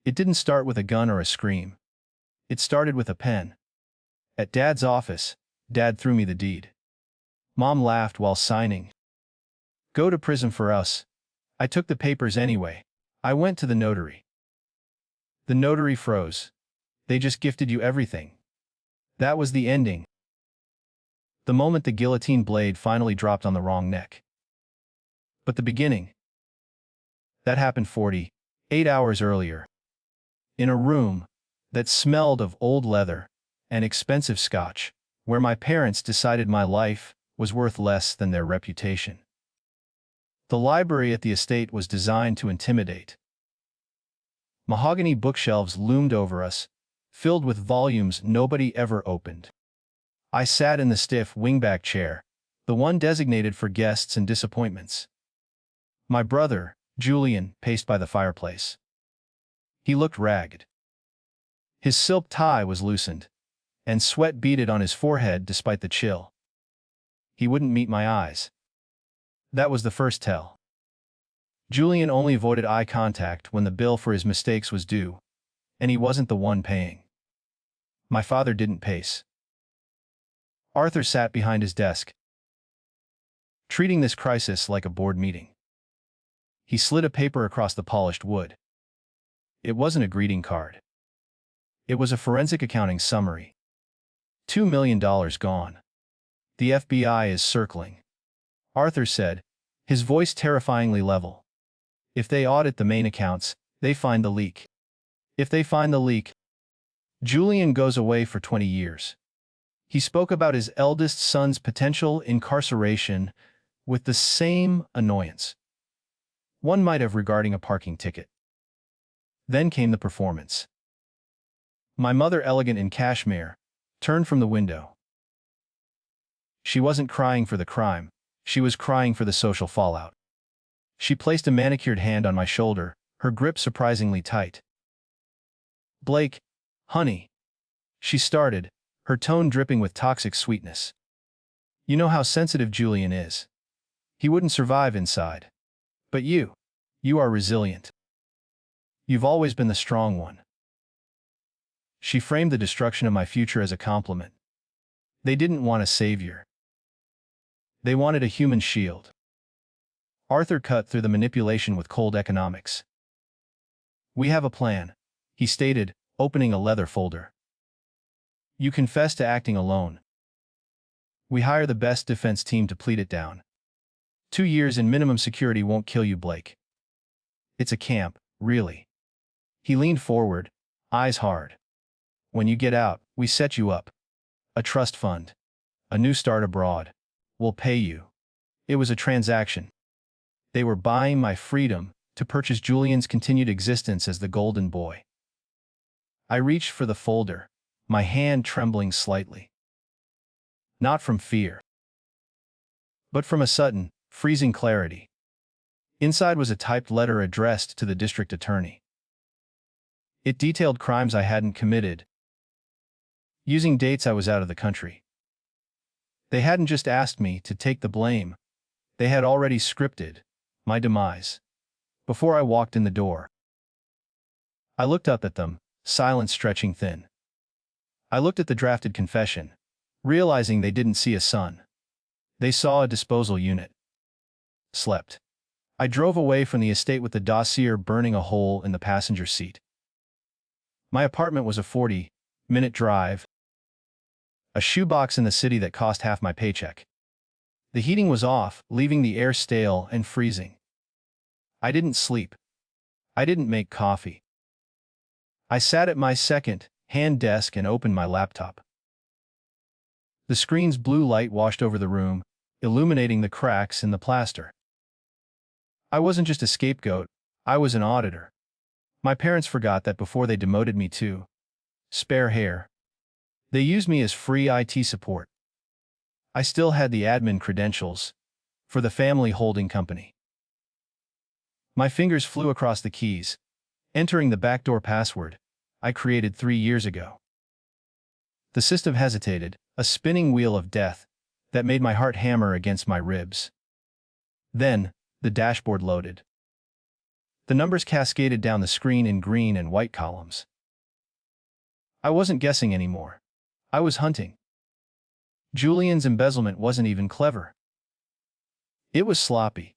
It didn't start with a gun or a scream. It started with a pen. At Dad's office, Dad threw me the deed. Mom laughed while signing. Go to prison for us. I took the papers anyway. I went to the notary. The notary froze. They just gifted you everything. That was the ending. The moment the guillotine blade finally dropped on the wrong neck. But the beginning. That happened 48 hours earlier. In a room that smelled of old leather and expensive scotch, where my parents decided my life was worth less than their reputation. The library at the estate was designed to intimidate. Mahogany bookshelves loomed over us, filled with volumes nobody ever opened. I sat in the stiff wingback chair, the one designated for guests and disappointments. My brother, Julian, paced by the fireplace. He looked ragged. His silk tie was loosened, and sweat beaded on his forehead despite the chill. He wouldn't meet my eyes. That was the first tell. Julian only avoided eye contact when the bill for his mistakes was due, and he wasn't the one paying. My father didn't pace. Arthur sat behind his desk, treating this crisis like a board meeting. He slid a paper across the polished wood. It wasn't a greeting card. It was a forensic accounting summary. $2 million gone. The FBI is circling. Arthur said, his voice terrifyingly level. If they audit the main accounts, they find the leak. If they find the leak, Julian goes away for 20 years. He spoke about his eldest son's potential incarceration with the same annoyance one might have regarding a parking ticket. Then came the performance. My mother, elegant in cashmere, turned from the window. She wasn't crying for the crime, she was crying for the social fallout. She placed a manicured hand on my shoulder, her grip surprisingly tight. Blake, honey. She started, her tone dripping with toxic sweetness. You know how sensitive Julian is. He wouldn't survive inside. But you are resilient. You've always been the strong one. She framed the destruction of my future as a compliment. They didn't want a savior. They wanted a human shield. Arthur cut through the manipulation with cold economics. We have a plan, he stated, opening a leather folder. You confess to acting alone. We hire the best defense team to plead it down. 2 years in minimum security won't kill you, Blake. It's a camp, really. He leaned forward, eyes hard. When you get out, we set you up. A trust fund. A new start abroad. We'll pay you. It was a transaction. They were buying my freedom to purchase Julian's continued existence as the golden boy. I reached for the folder, my hand trembling slightly. Not from fear, but from a sudden, freezing clarity. Inside was a typed letter addressed to the district attorney. It detailed crimes I hadn't committed, using dates I was out of the country. They hadn't just asked me to take the blame, they had already scripted my demise before I walked in the door. I looked up at them, silence stretching thin. I looked at the drafted confession, realizing they didn't see a son. They saw a disposal unit. Slept. I drove away from the estate with the dossier burning a hole in the passenger seat. My apartment was a 40-minute drive, a shoebox in the city that cost half my paycheck. The heating was off, leaving the air stale and freezing. I didn't sleep. I didn't make coffee. I sat at my second-hand desk and opened my laptop. The screen's blue light washed over the room, illuminating the cracks in the plaster. I wasn't just a scapegoat, I was an auditor. My parents forgot that before they demoted me to spare hair. They used me as free IT support. I still had the admin credentials for the family holding company. My fingers flew across the keys, entering the backdoor password I created 3 years ago. The system hesitated, a spinning wheel of death that made my heart hammer against my ribs. Then, the dashboard loaded. The numbers cascaded down the screen in green and white columns. I wasn't guessing anymore. I was hunting. Julian's embezzlement wasn't even clever. It was sloppy,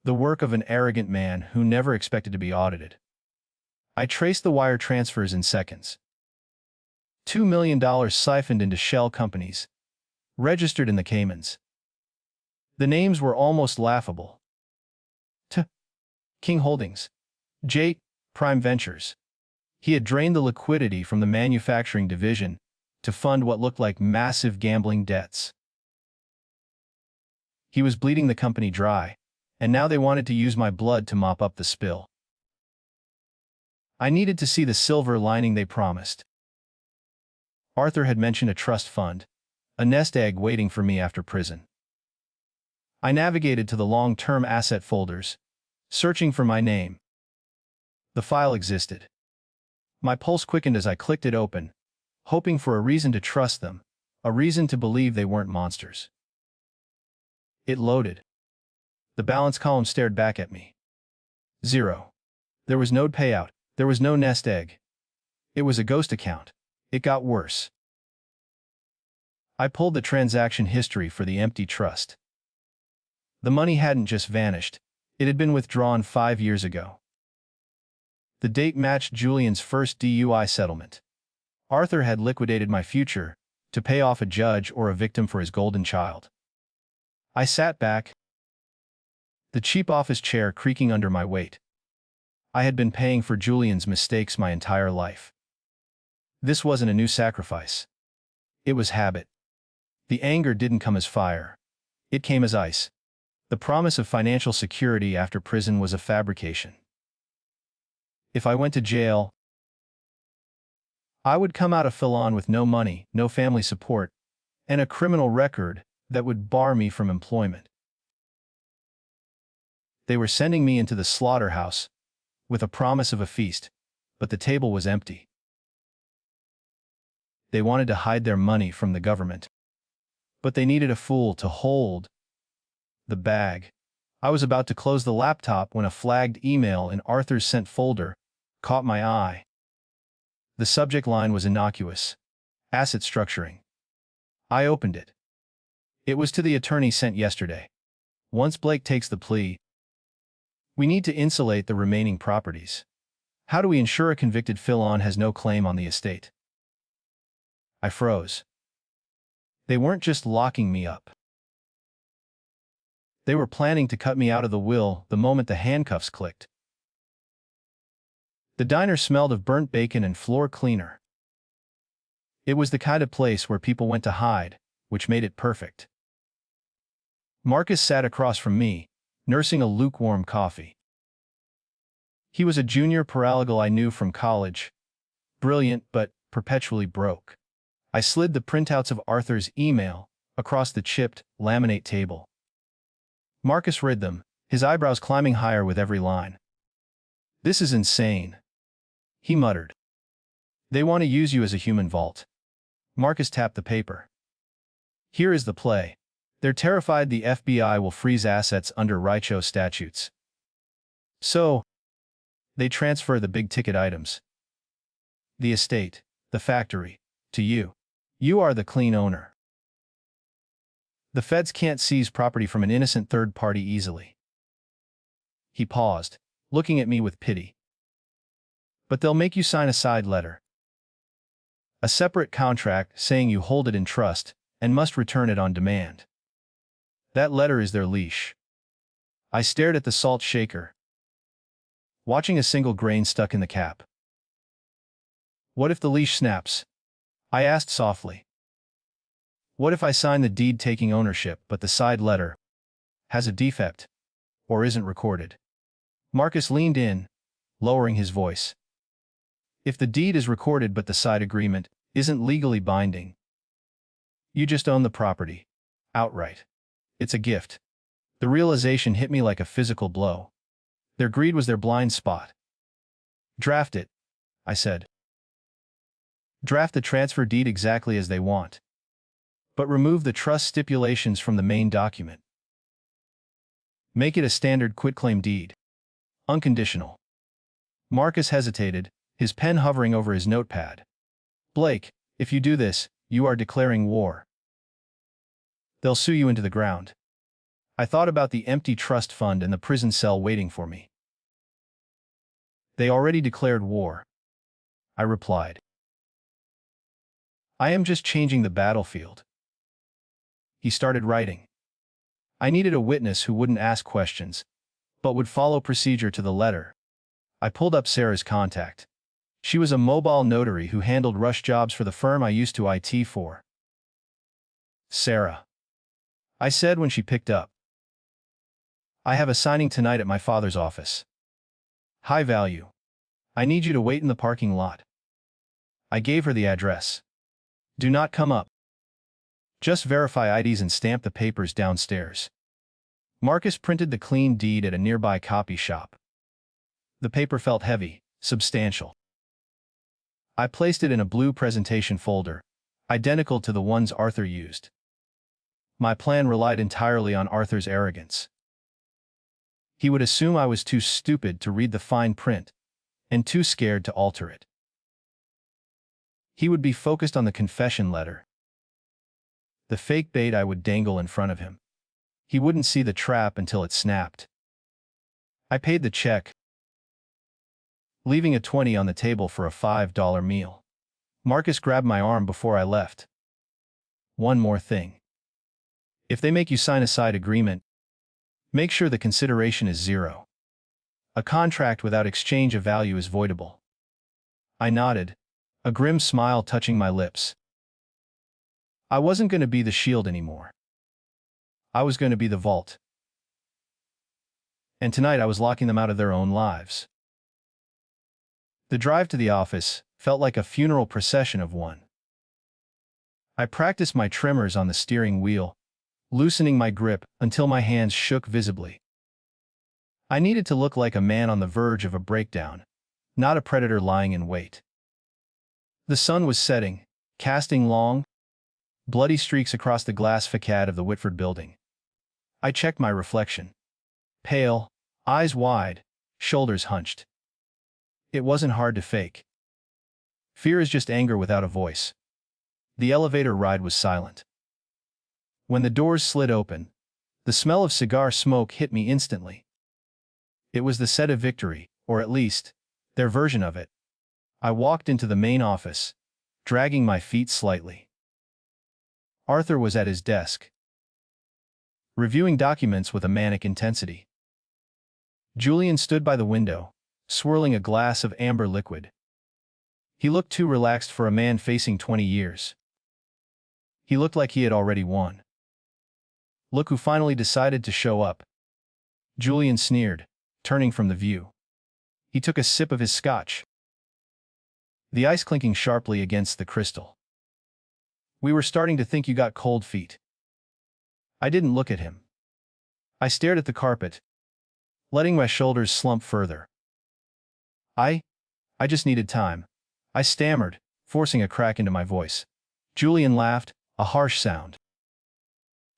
the work of an arrogant man who never expected to be audited. I traced the wire transfers in seconds. $2 million siphoned into shell companies, registered in the Caymans. The names were almost laughable. King Holdings, J. Prime Ventures. He had drained the liquidity from the manufacturing division to fund what looked like massive gambling debts. He was bleeding the company dry, and now they wanted to use my blood to mop up the spill. I needed to see the silver lining they promised. Arthur had mentioned a trust fund, a nest egg waiting for me after prison. I navigated to the long-term asset folders, searching for my name. The file existed. My pulse quickened as I clicked it open, hoping for a reason to trust them, a reason to believe they weren't monsters. It loaded. The balance column stared back at me. 0. There was no payout. There was no nest egg. It was a ghost account. It got worse. I pulled the transaction history for the empty trust. The money hadn't just vanished. It had been withdrawn 5 years ago. The date matched Julian's first DUI settlement. Arthur had liquidated my future to pay off a judge or a victim for his golden child. I sat back, the cheap office chair creaking under my weight. I had been paying for Julian's mistakes my entire life. This wasn't a new sacrifice. It was habit. The anger didn't come as fire. It came as ice. The promise of financial security after prison was a fabrication. If I went to jail, I would come out of Philon with no money, no family support, and a criminal record that would bar me from employment. They were sending me into the slaughterhouse with a promise of a feast, but the table was empty. They wanted to hide their money from the government, but they needed a fool to hold the bag. I was about to close the laptop when a flagged email in Arthur's sent folder caught my eye. The subject line was innocuous: asset structuring. I opened it. It was to the attorney sent yesterday. Once Blake takes the plea, we need to insulate the remaining properties. How do we ensure a convicted Philon has no claim on the estate? I froze. They weren't just locking me up. They were planning to cut me out of the will the moment the handcuffs clicked. The diner smelled of burnt bacon and floor cleaner. It was the kind of place where people went to hide, which made it perfect. Marcus sat across from me, nursing a lukewarm coffee. He was a junior paralegal I knew from college, brilliant but perpetually broke. I slid the printouts of Arthur's email across the chipped laminate table. Marcus read them, his eyebrows climbing higher with every line. "This is insane," he muttered. "They want to use you as a human vault." Marcus tapped the paper. "Here is the play. They're terrified the FBI will freeze assets under RICO statutes. So, they transfer the big-ticket items. The estate, the factory, to you. You are the clean owner. The feds can't seize property from an innocent third party easily." He paused, looking at me with pity. "But they'll make you sign a side letter. A separate contract saying you hold it in trust and must return it on demand. That letter is their leash." I stared at the salt shaker, watching a single grain stuck in the cap. "What if the leash snaps?" I asked softly. "What if I sign the deed taking ownership but the side letter has a defect or isn't recorded?" Marcus leaned in, lowering his voice. "If the deed is recorded but the side agreement isn't legally binding, you just own the property outright. It's a gift." The realization hit me like a physical blow. Their greed was their blind spot. "Draft it," I said. "Draft the transfer deed exactly as they want. But remove the trust stipulations from the main document. Make it a standard quitclaim deed. Unconditional." Marcus hesitated, his pen hovering over his notepad. Blake, if you do this, you are declaring war. They'll sue you into the ground. I thought about the empty trust fund and the prison cell waiting for me. They already declared war, I replied. I am just changing the battlefield. He started writing. I needed a witness who wouldn't ask questions, but would follow procedure to the letter. I pulled up Sarah's contact. She was a mobile notary who handled rush jobs for the firm I used to IT for. Sarah, I said when she picked up. I have a signing tonight at my father's office. High value. I need you to wait in the parking lot. I gave her the address. Do not come up. Just verify IDs and stamp the papers downstairs. Marcus printed the clean deed at a nearby copy shop. The paper felt heavy, substantial. I placed it in a blue presentation folder, identical to the ones Arthur used. My plan relied entirely on Arthur's arrogance. He would assume I was too stupid to read the fine print, and too scared to alter it. He would be focused on the confession letter, the fake bait I would dangle in front of him. He wouldn't see the trap until it snapped. I paid the check, leaving a 20 on the table for a $5 meal. Marcus grabbed my arm before I left. One more thing. If they make you sign a side agreement, make sure the consideration is zero. A contract without exchange of value is voidable. I nodded, a grim smile touching my lips. I wasn't going to be the shield anymore. I was going to be the vault. And tonight I was locking them out of their own lives. The drive to the office felt like a funeral procession of one. I practiced my tremors on the steering wheel, loosening my grip until my hands shook visibly. I needed to look like a man on the verge of a breakdown, not a predator lying in wait. The sun was setting, casting long, bloody streaks across the glass facade of the Witford building. I checked my reflection. Pale, eyes wide, shoulders hunched. It wasn't hard to fake. Fear is just anger without a voice. The elevator ride was silent. When the doors slid open, the smell of cigar smoke hit me instantly. It was the set of victory, or at least, their version of it. I walked into the main office, dragging my feet slightly. Arthur was at his desk, reviewing documents with a manic intensity. Julian stood by the window, swirling a glass of amber liquid. He looked too relaxed for a man facing 20 years. He looked like he had already won. Look who finally decided to show up. Julian sneered, turning from the view. He took a sip of his scotch, the ice clinking sharply against the crystal. We were starting to think you got cold feet. I didn't look at him. I stared at the carpet, letting my shoulders slump further. I just needed time, I stammered, forcing a crack into my voice. Julian laughed, a harsh sound.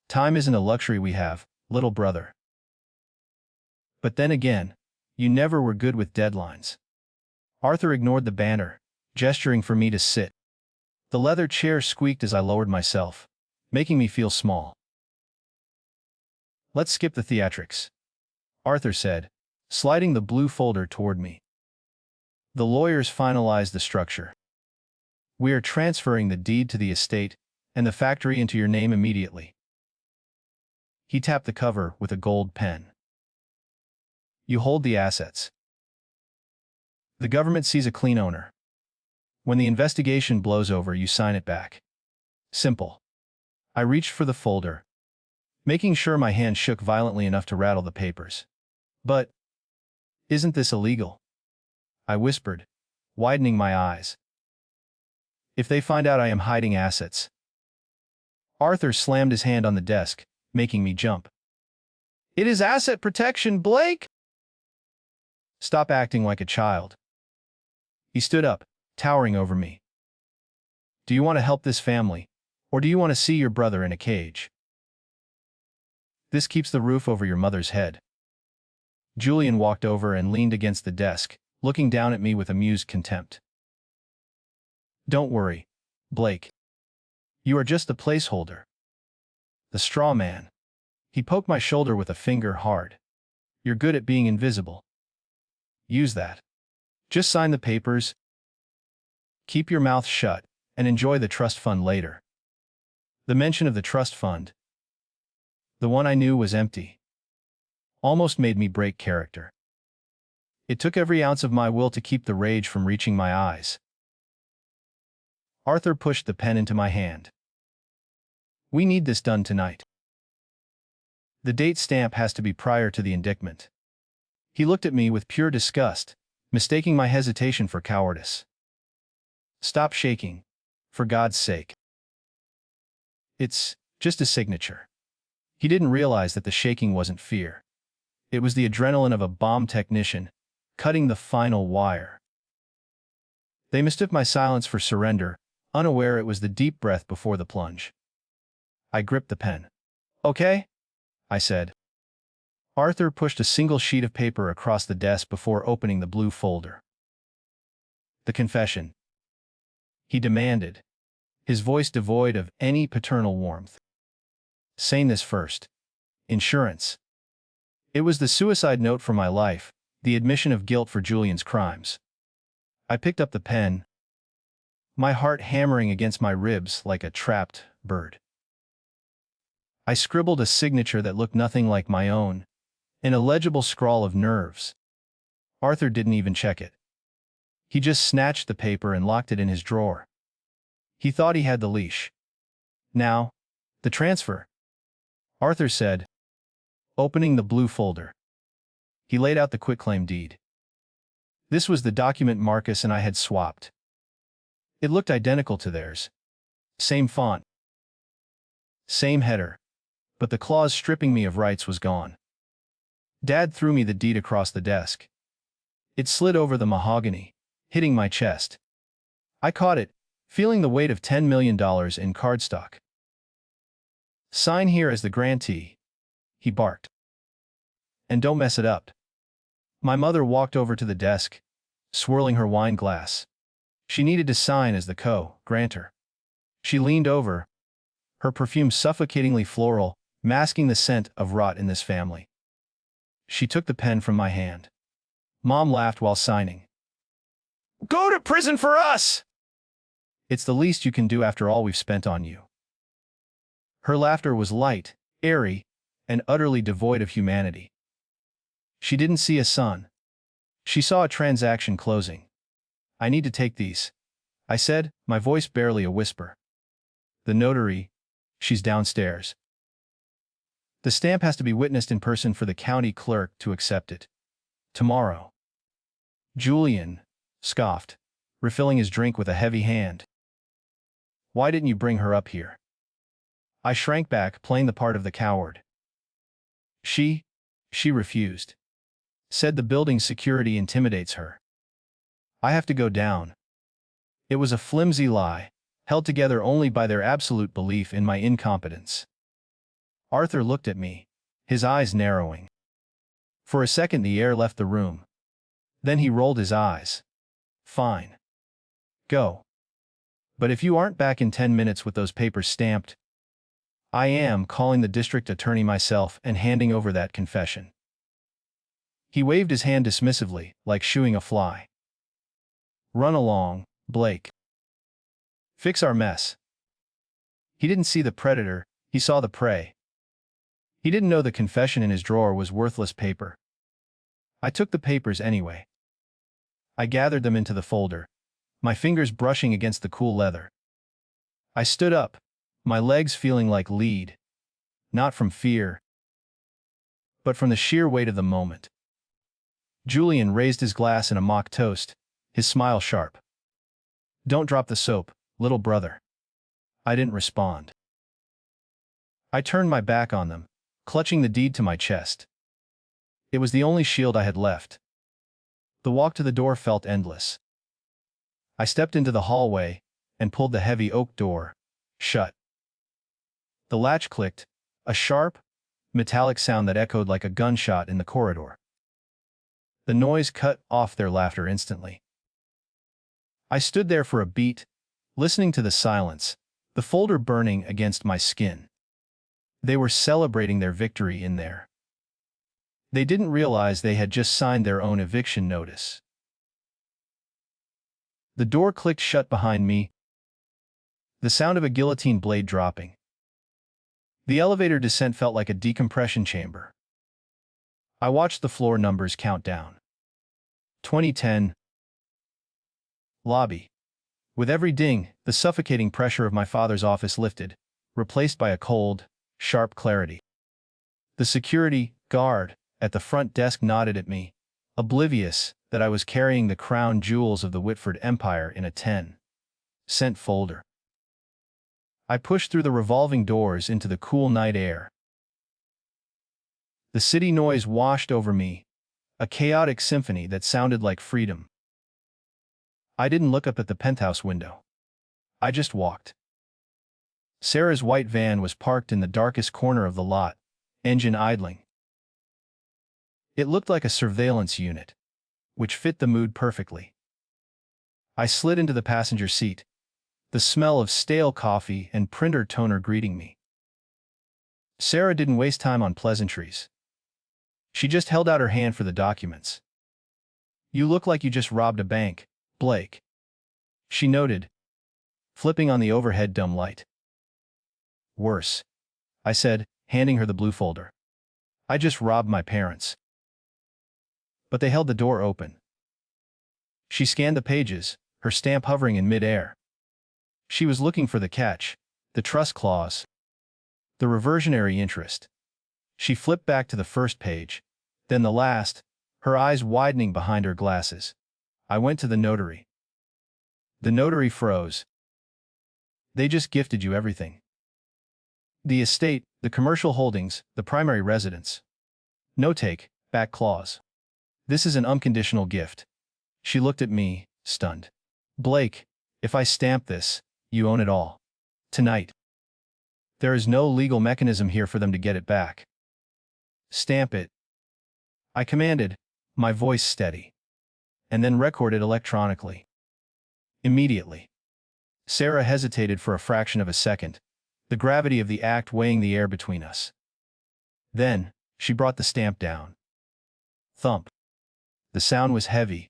Time isn't a luxury we have, little brother. But then again, you never were good with deadlines. Arthur ignored the banner, gesturing for me to sit. The leather chair squeaked as I lowered myself, making me feel small. Let's skip the theatrics, Arthur said, sliding the blue folder toward me. The lawyers finalized the structure. We are transferring the deed to the estate and the factory into your name immediately. He tapped the cover with a gold pen. You hold the assets. The government sees a clean owner. When the investigation blows over, you sign it back. Simple. I reached for the folder, making sure my hand shook violently enough to rattle the papers. But isn't this illegal? I whispered, widening my eyes. If they find out I am hiding assets. Arthur slammed his hand on the desk, making me jump. It is asset protection, Blake! Stop acting like a child. He stood up, towering over me. Do you want to help this family, or do you want to see your brother in a cage? This keeps the roof over your mother's head. Julian walked over and leaned against the desk, looking down at me with amused contempt. Don't worry, Blake. You are just the placeholder. The straw man. He poked my shoulder with a finger hard. You're good at being invisible. Use that. Just sign the papers, keep your mouth shut, and enjoy the trust fund later. The mention of the trust fund, the one I knew was empty, almost made me break character. It took every ounce of my will to keep the rage from reaching my eyes. Arthur pushed the pen into my hand. We need this done tonight. The date stamp has to be prior to the indictment. He looked at me with pure disgust, mistaking my hesitation for cowardice. Stop shaking, for God's sake. It's just a signature. He didn't realize that the shaking wasn't fear. It was the adrenaline of a bomb technician, cutting the final wire. They mistook my silence for surrender, unaware it was the deep breath before the plunge. I gripped the pen. Okay? I said. Arthur pushed a single sheet of paper across the desk before opening the blue folder. The confession, he demanded, his voice devoid of any paternal warmth. Saying this first. Insurance. It was the suicide note for my life, the admission of guilt for Julian's crimes. I picked up the pen, my heart hammering against my ribs like a trapped bird. I scribbled a signature that looked nothing like my own, an illegible scrawl of nerves. Arthur didn't even check it. He just snatched the paper and locked it in his drawer. He thought he had the leash. Now, the transfer, Arthur said, opening the blue folder. He laid out the quitclaim deed. This was the document Marcus and I had swapped. It looked identical to theirs. Same font. Same header. But the clause stripping me of rights was gone. Dad threw me the deed across the desk. It slid over the mahogany, hitting my chest. I caught it, feeling the weight of $10 million in cardstock. Sign here as the grantee, he barked. And don't mess it up. My mother walked over to the desk, swirling her wine glass. She needed to sign as the co-grantor. She leaned over, her perfume suffocatingly floral, masking the scent of rot in this family. She took the pen from my hand. Mom laughed while signing. Go to prison for us! It's the least you can do after all we've spent on you. Her laughter was light, airy, and utterly devoid of humanity. She didn't see a son. She saw a transaction closing. I need to take these, I said, my voice barely a whisper. The notary, she's downstairs. The stamp has to be witnessed in person for the county clerk to accept it. Tomorrow. Julian scoffed, refilling his drink with a heavy hand. Why didn't you bring her up here? I shrank back, playing the part of the coward. She refused. Said the building's security intimidates her. I have to go down. It was a flimsy lie, held together only by their absolute belief in my incompetence. Arthur looked at me, his eyes narrowing. For a second the air left the room. Then he rolled his eyes. Fine. Go. But if you aren't back in 10 minutes with those papers stamped, I am calling the district attorney myself and handing over that confession. He waved his hand dismissively, like shooing a fly. Run along, Blake. Fix our mess. He didn't see the predator, he saw the prey. He didn't know the confession in his drawer was worthless paper. I took the papers anyway. I gathered them into the folder, my fingers brushing against the cool leather. I stood up, my legs feeling like lead, not from fear, but from the sheer weight of the moment. Julian raised his glass in a mock toast, his smile sharp. Don't drop the soap, little brother. I didn't respond. I turned my back on them, clutching the deed to my chest. It was the only shield I had left. The walk to the door felt endless. I stepped into the hallway and pulled the heavy oak door shut. The latch clicked, a sharp, metallic sound that echoed like a gunshot in the corridor. The noise cut off their laughter instantly. I stood there for a beat, listening to the silence, the folder burning against my skin. They were celebrating their victory in there. They didn't realize they had just signed their own eviction notice. The door clicked shut behind me, the sound of a guillotine blade dropping. The elevator descent felt like a decompression chamber. I watched the floor numbers count down. 2010. Lobby. With every ding, the suffocating pressure of my father's office lifted, replaced by a cold, sharp clarity. The security guard at the front desk nodded at me, oblivious that I was carrying the crown jewels of the Witford Empire in a 10-cent folder. I pushed through the revolving doors into the cool night air. The city noise washed over me, a chaotic symphony that sounded like freedom. I didn't look up at the penthouse window. I just walked. Sarah's white van was parked in the darkest corner of the lot, engine idling. It looked like a surveillance unit, which fit the mood perfectly. I slid into the passenger seat, the smell of stale coffee and printer toner greeting me. Sarah didn't waste time on pleasantries. She just held out her hand for the documents. "You look like you just robbed a bank, Blake," she noted, flipping on the overhead dumb light. "Worse," I said, handing her the blue folder. "I just robbed my parents." But they held the door open. She scanned the pages, her stamp hovering in mid-air. She was looking for the catch, the trust clause, the reversionary interest. She flipped back to the first page, then the last, her eyes widening behind her glasses. I went to the notary. The notary froze. "They just gifted you everything. The estate, the commercial holdings, the primary residence. No take-back clause. This is an unconditional gift." She looked at me, stunned. "Blake, if I stamp this, you own it all. Tonight. There is no legal mechanism here for them to get it back." "Stamp it," I commanded, my voice steady. "And then record it electronically. Immediately." Sarah hesitated for a fraction of a second, the gravity of the act weighing the air between us. Then, she brought the stamp down. Thump. The sound was heavy,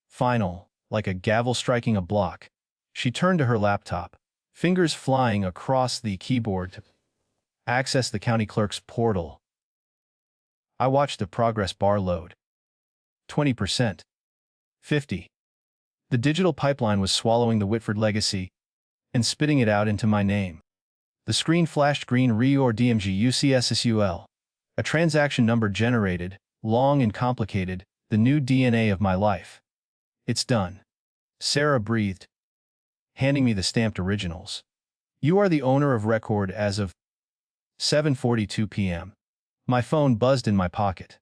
final, like a gavel striking a block. She turned to her laptop, fingers flying across the keyboard to access the county clerk's portal. I watched the progress bar load. 20%. 50. The digital pipeline was swallowing the Witford legacy and spitting it out into my name. The screen flashed green REOR DMG UCSSUL. A transaction number generated, long and complicated, the new DNA of my life. "It's done," Sarah breathed, handing me the stamped originals. "You are the owner of record as of 7:42 p.m. My phone buzzed in my pocket.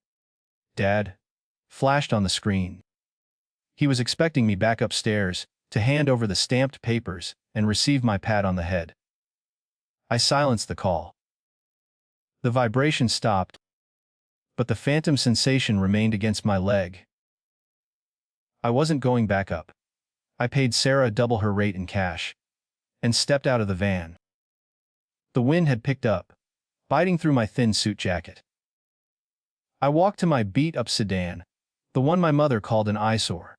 "Dad," flashed on the screen. He was expecting me back upstairs to hand over the stamped papers and receive my pat on the head. I silenced the call. The vibration stopped, but the phantom sensation remained against my leg. I wasn't going back up. I paid Sarah double her rate in cash and stepped out of the van. The wind had picked up, biting through my thin suit jacket. I walked to my beat-up sedan, the one my mother called an eyesore.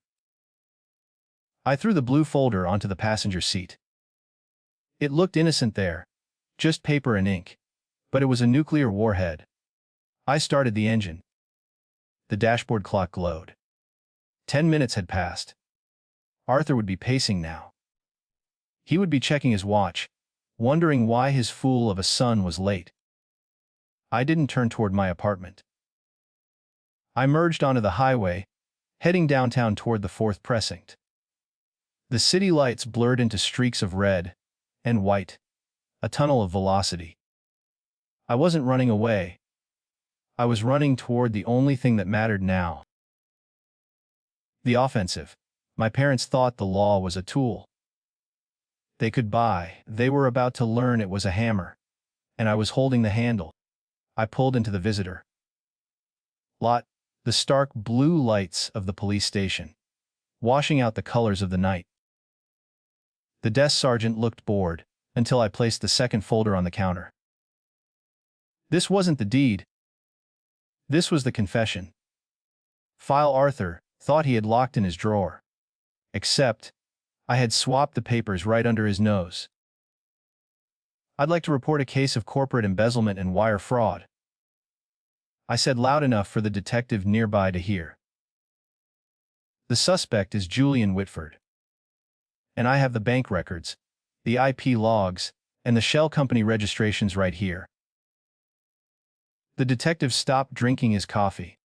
I threw the blue folder onto the passenger seat. It looked innocent there, just paper and ink, but it was a nuclear warhead. I started the engine. The dashboard clock glowed. 10 minutes had passed. Arthur would be pacing now. He would be checking his watch, wondering why his fool of a son was late. I didn't turn toward my apartment. I merged onto the highway, heading downtown toward the 4th Precinct. The city lights blurred into streaks of red and white, a tunnel of velocity. I wasn't running away. I was running toward the only thing that mattered now. The offensive. My parents thought the law was a tool they could buy. They were about to learn it was a hammer, and I was holding the handle. I pulled into the visitor lot, the stark blue lights of the police station, washing out the colors of the night. The desk sergeant looked bored until I placed the second folder on the counter. This wasn't the deed. This was the confession. File Arthur thought he had locked in his drawer. Except, I had swapped the papers right under his nose. I'd like to report a case of corporate embezzlement and wire fraud, I said loud enough for the detective nearby to hear. The suspect is Julian Witford. And I have the bank records, the IP logs, and the shell company registrations right here. The detective stopped drinking his coffee.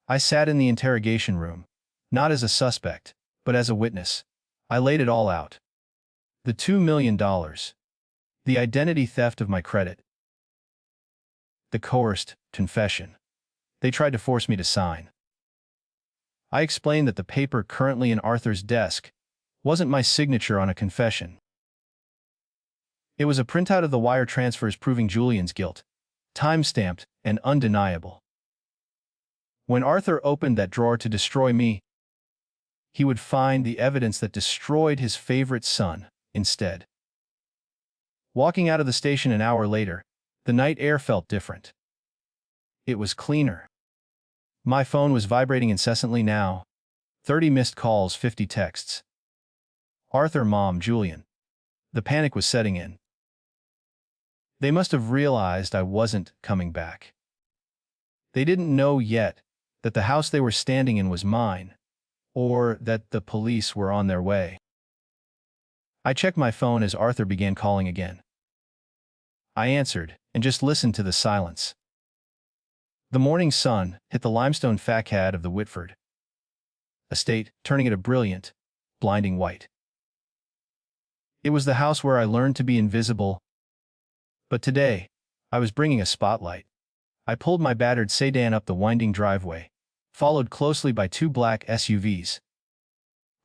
I sat in the interrogation room, not as a suspect, but as a witness. I laid it all out. The $2 million. The identity theft of my credit. The coerced confession they tried to force me to sign. I explained that the paper currently in Arthur's desk wasn't my signature on a confession. It was a printout of the wire transfers proving Julian's guilt, time-stamped and undeniable. When Arthur opened that drawer to destroy me, he would find the evidence that destroyed his favorite son instead. Walking out of the station an hour later, the night air felt different. It was cleaner. My phone was vibrating incessantly now. 30 missed calls, 50 texts. Arthur, Mom, Julian. The panic was setting in. They must have realized I wasn't coming back. They didn't know yet that the house they were standing in was mine, or that the police were on their way. I checked my phone as Arthur began calling again. I answered and just listened to the silence. The morning sun hit the limestone facade of the Witford estate, turning it a brilliant, blinding white. It was the house where I learned to be invisible. But today, I was bringing a spotlight. I pulled my battered sedan up the winding driveway, followed closely by 2 black SUVs.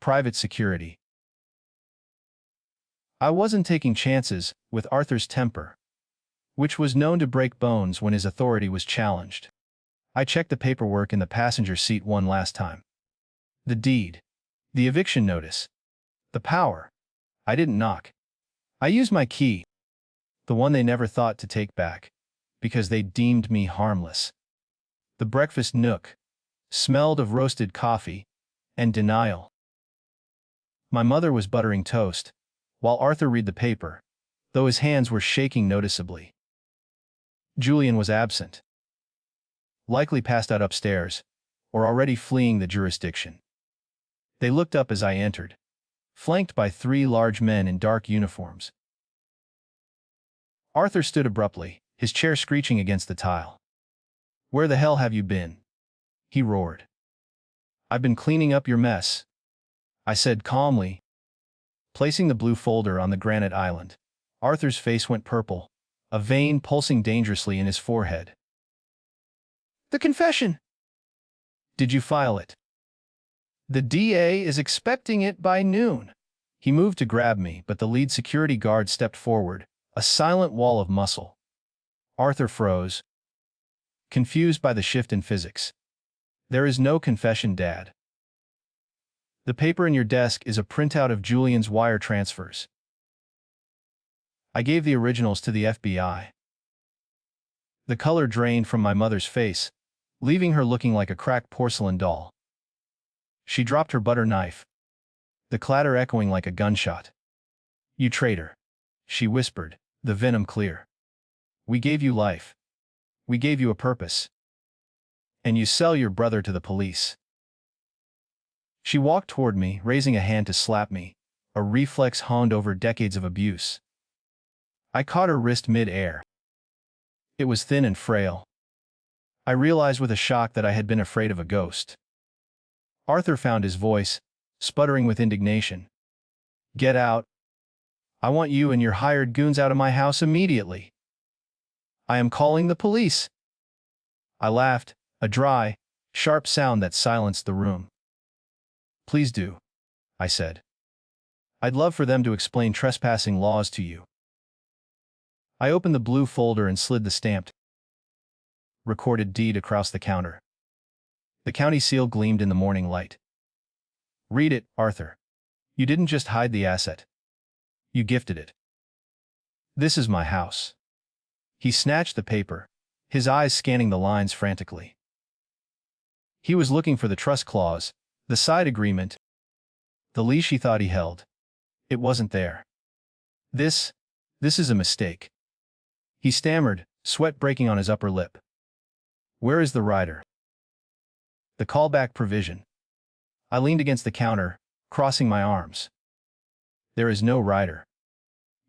Private security. I wasn't taking chances with Arthur's temper, which was known to break bones when his authority was challenged. I checked the paperwork in the passenger seat one last time. The deed. The eviction notice. The power. I didn't knock. I used my key. The one they never thought to take back, because they deemed me harmless. The breakfast nook smelled of roasted coffee and denial. My mother was buttering toast, while Arthur read the paper, though his hands were shaking noticeably. Julian was absent. Likely passed out upstairs, or already fleeing the jurisdiction. They looked up as I entered, flanked by 3 large men in dark uniforms. Arthur stood abruptly, his chair screeching against the tile. "Where the hell have you been?" he roared. "I've been cleaning up your mess," I said calmly. Placing the blue folder on the granite island, Arthur's face went purple, a vein pulsing dangerously in his forehead. "The confession! Did you file it?" "The DA is expecting it by noon." He moved to grab me, but the lead security guard stepped forward, a silent wall of muscle. Arthur froze, confused by the shift in physics. "There is no confession, Dad. The paper in your desk is a printout of Julian's wire transfers. I gave the originals to the FBI." The color drained from my mother's face, leaving her looking like a cracked porcelain doll. She dropped her butter knife, the clatter echoing like a gunshot. "You traitor," she whispered, the venom clear. "We gave you life. We gave you a purpose. And you sell your brother to the police." She walked toward me, raising a hand to slap me, a reflex honed over decades of abuse. I caught her wrist mid-air. It was thin and frail. I realized with a shock that I had been afraid of a ghost. Arthur found his voice, sputtering with indignation. "Get out. I want you and your hired goons out of my house immediately. I am calling the police." I laughed, a dry, sharp sound that silenced the room. "Please do," I said. "I'd love for them to explain trespassing laws to you." I opened the blue folder and slid the stamped, recorded deed across the counter. The county seal gleamed in the morning light. "Read it, Arthur. You didn't just hide the asset. You gifted it. This is my house." He snatched the paper, his eyes scanning the lines frantically. He was looking for the trust clause, the side agreement, the leash he thought he held. It wasn't there. This is a mistake." He stammered, sweat breaking on his upper lip. "Where is the rider?" "The callback provision." I leaned against the counter, crossing my arms. "There is no rider.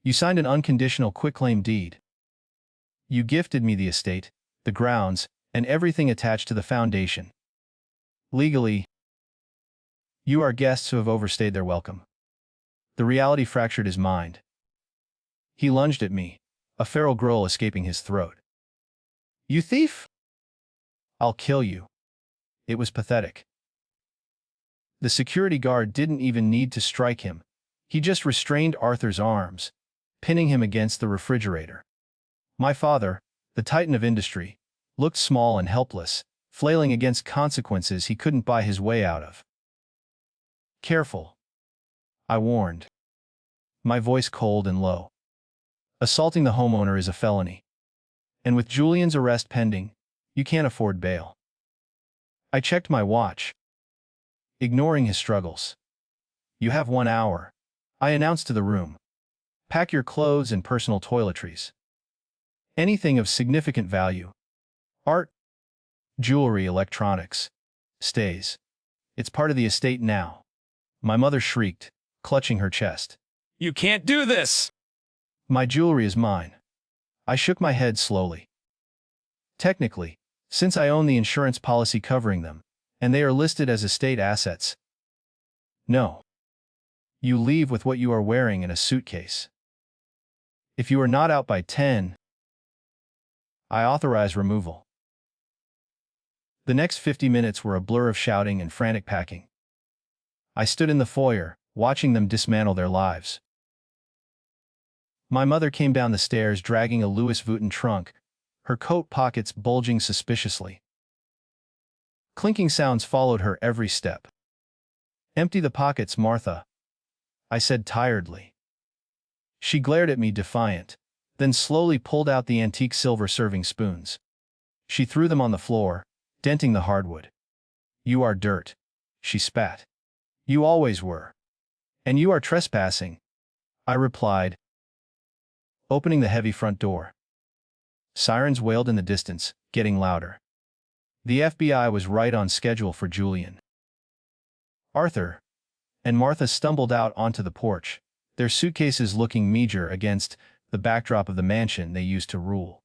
You signed an unconditional quitclaim deed. You gifted me the estate, the grounds, and everything attached to the foundation. Legally, you are guests who have overstayed their welcome." The reality fractured his mind. He lunged at me, a feral growl escaping his throat. "You thief! I'll kill you." It was pathetic. The security guard didn't even need to strike him. He just restrained Arthur's arms, pinning him against the refrigerator. My father, the titan of industry, looked small and helpless, flailing against consequences he couldn't buy his way out of. "Careful," I warned, my voice cold and low. "Assaulting the homeowner is a felony. And with Julian's arrest pending, you can't afford bail." I checked my watch, ignoring his struggles. "You have 1 hour," I announced to the room. "Pack your clothes and personal toiletries. Anything of significant value. Art, jewelry, electronics. Stays. It's part of the estate now." My mother shrieked, clutching her chest. "You can't do this!" "My jewelry is mine." I shook my head slowly. "Technically, since I own the insurance policy covering them, and they are listed as estate assets. No. You leave with what you are wearing in a suitcase. If you are not out by 10, I authorize removal." The next 50 minutes were a blur of shouting and frantic packing. I stood in the foyer, watching them dismantle their lives. My mother came down the stairs dragging a Louis Vuitton trunk, her coat pockets bulging suspiciously. Clinking sounds followed her every step. "Empty the pockets, Martha," I said tiredly. She glared at me defiant, then slowly pulled out the antique silver serving spoons. She threw them on the floor, denting the hardwood. "You are dirt," she spat. "You always were. And you are trespassing," I replied, opening the heavy front door. Sirens wailed in the distance, getting louder. The FBI was right on schedule for Julian. Arthur and Martha stumbled out onto the porch, their suitcases looking meager against the backdrop of the mansion they used to rule.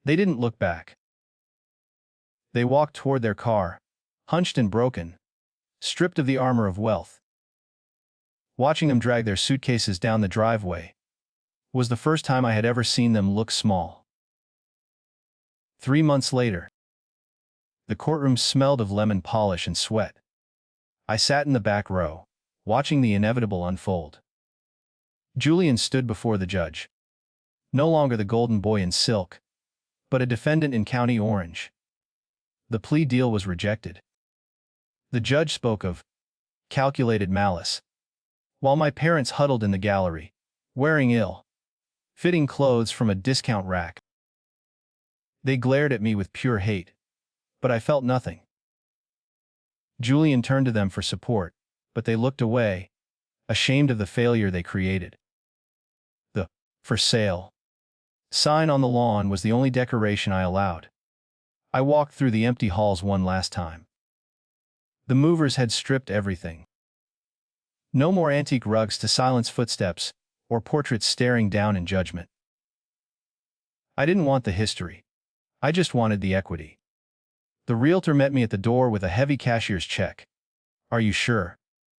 They didn't look back. They walked toward their car, hunched and broken, stripped of the armor of wealth. Watching them drag their suitcases down the driveway was the first time I had ever seen them look small. 3 months later, the courtroom smelled of lemon polish and sweat. I sat in the back row, watching the inevitable unfold. Julian stood before the judge. No longer the golden boy in silk, but a defendant in County Orange. The plea deal was rejected. The judge spoke of calculated malice, while my parents huddled in the gallery, wearing ill-fitting clothes from a discount rack. They glared at me with pure hate, but I felt nothing. Julian turned to them for support, but they looked away, ashamed of the failure they created. The "for sale" sign on the lawn was the only decoration I allowed. I walked through the empty halls one last time. The movers had stripped everything. No more antique rugs to silence footsteps, or portraits staring down in judgment. I didn't want the history. I just wanted the equity. The realtor met me at the door with a heavy cashier's check. "Are you sure?"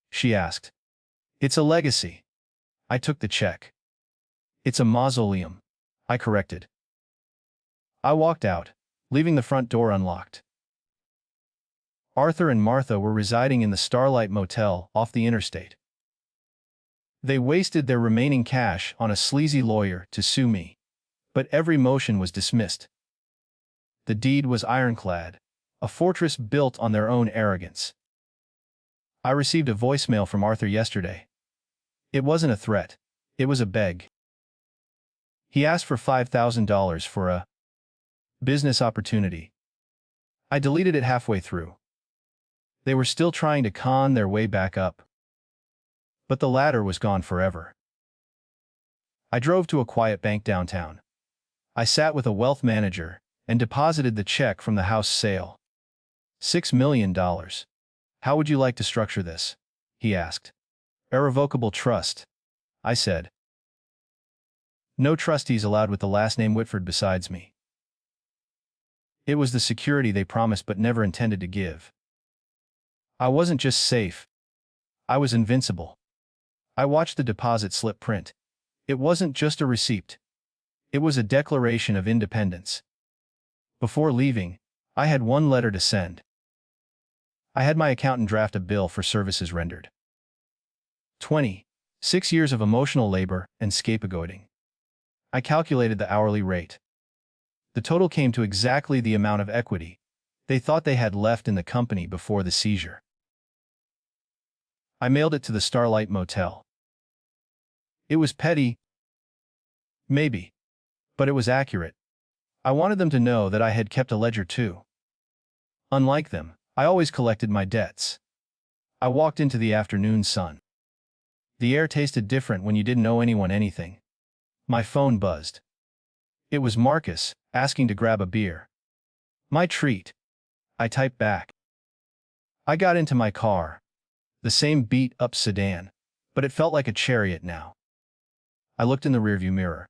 she asked. "It's a legacy." I took the check. "It's a mausoleum," I corrected. I walked out, leaving the front door unlocked. Arthur and Martha were residing in the Starlight Motel off the interstate. They wasted their remaining cash on a sleazy lawyer to sue me, but every motion was dismissed. The deed was ironclad, a fortress built on their own arrogance. I received a voicemail from Arthur yesterday. It wasn't a threat. It was a beg. He asked for $5,000 for a business opportunity. I deleted it halfway through. They were still trying to con their way back up. But the ladder was gone forever. I drove to a quiet bank downtown. I sat with a wealth manager and deposited the check from the house sale. $6 million. How would you like to structure this? He asked. Irrevocable trust, I said. No trustees allowed with the last name Witford besides me. It was the security they promised but never intended to give. I wasn't just safe. I was invincible. I watched the deposit slip print. It wasn't just a receipt. It was a declaration of independence. Before leaving, I had one letter to send. I had my accountant draft a bill for services rendered. 6 years of emotional labor and scapegoating. I calculated the hourly rate. The total came to exactly the amount of equity they thought they had left in the company before the seizure. I mailed it to the Starlight Motel. It was petty, maybe, but it was accurate. I wanted them to know that I had kept a ledger too. Unlike them, I always collected my debts. I walked into the afternoon sun. The air tasted different when you didn't owe anyone anything. My phone buzzed. It was Marcus, asking to grab a beer. My treat. I typed back. I got into my car. The same beat-up sedan, but it felt like a chariot now. I looked in the rearview mirror.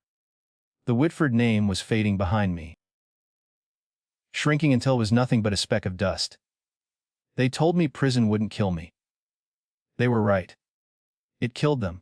The Witford name was fading behind me, shrinking until it was nothing but a speck of dust. They told me prison wouldn't kill me. They were right. It killed them.